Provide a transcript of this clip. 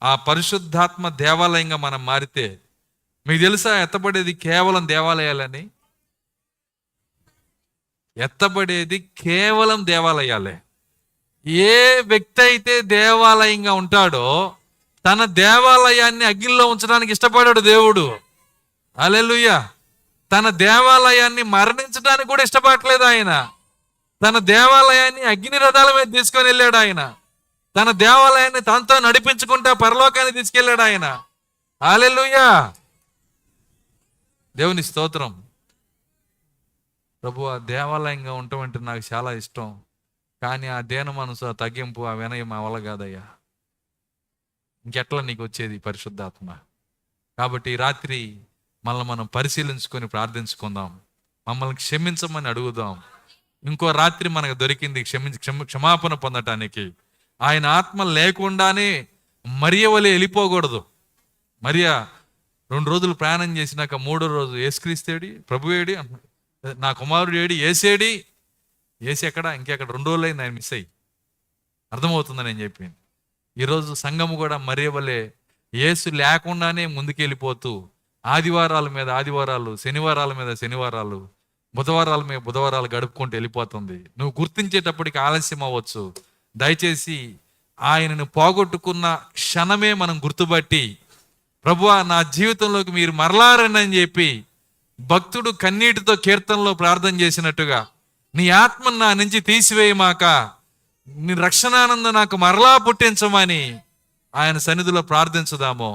ఆ పరిశుద్ధాత్మ దేవాలయంగా మనం మారితే, మీకు తెలుసా ఎత్తబడేది కేవలం దేవాలయాలని? ఎత్తబడేది కేవలం దేవాలయాలే. ఏ వ్యక్తి అయితే దేవాలయంగా ఉంటాడో తన దేవాలయాన్ని అగ్నిలో ఉంచడానికి ఇష్టపడాడు దేవుడు. హల్లెలూయా. తన దేవాలయాన్ని మరణించడానికి కూడా ఇష్టపడలేదు ఆయన. తన దేవాలయాన్ని అగ్ని రథాల మీద తీసుకొని వెళ్ళాడు ఆయన. తన దేవాలయాన్ని తనతో నడిపించుకుంటా పరలోకాన్ని తీసుకెళ్ళాడు ఆయన. హల్లెలూయా. దేవుని స్తోత్రం. ప్రభు, ఆ దేవాలయంగా ఉండటం అంటే నాకు చాలా ఇష్టం, కానీ ఆ దేన మనసు, ఆ తగ్గింపు, ఆ వినయం మా వల్ల కాదయ్యా. ఇంకెట్లా నీకు వచ్చేది పరిశుద్ధాత్మ? కాబట్టి ఈ రాత్రి మనల్ని మనం పరిశీలించుకొని ప్రార్థించుకుందాం. మమ్మల్ని క్షమించమని అడుగుదాం. ఇంకో రాత్రి మనకు దొరికింది క్షమాపణ పొందటానికి. ఆయన ఆత్మ లేకుండానే మరియ వలె వెళ్ళిపోకూడదు. మరియ 2 రోజులు ప్రయాణం చేసినాక 3వ రోజు యేసుక్రీస్తు ఏడి, ప్రభు ఏడి, నా కుమారుడు ఏడి, ఏసేడి, ఏసి ఎక్కడ, ఇంకెక్కడ 2 రోజులు అయింది ఆయన మిస్ అయ్యి. అర్థమవుతుందని నేను చెప్పింది. ఈరోజు సంఘము కూడా మరియ వలె యేసు లేకుండానే ముందుకెళ్ళిపోతూ ఆదివారాల మీద ఆదివారాలు, శనివారాల మీద శనివారాలు, బుధవారాల మీద బుధవారాలు గడుపుకుంటూ వెళ్ళిపోతుంది. నువ్వు గుర్తించేటప్పటికి ఆలస్యం అవ్వచ్చు. దయచేసి ఆయనను పోగొట్టుకున్న క్షణమే మనం గుర్తుపట్టి, ప్రభువా నా జీవితంలోకి మీరు మరలారని అని చెప్పి భక్తుడు కన్నీటితో కీర్తనలో ప్రార్థన చేసినట్టుగా, నీ ఆత్మను నా నుంచి తీసివేయమాక, నీ రక్షణానందం నాకు మరలా పుట్టించమని ఆయన సన్నిధిలో ప్రార్థించుదాము.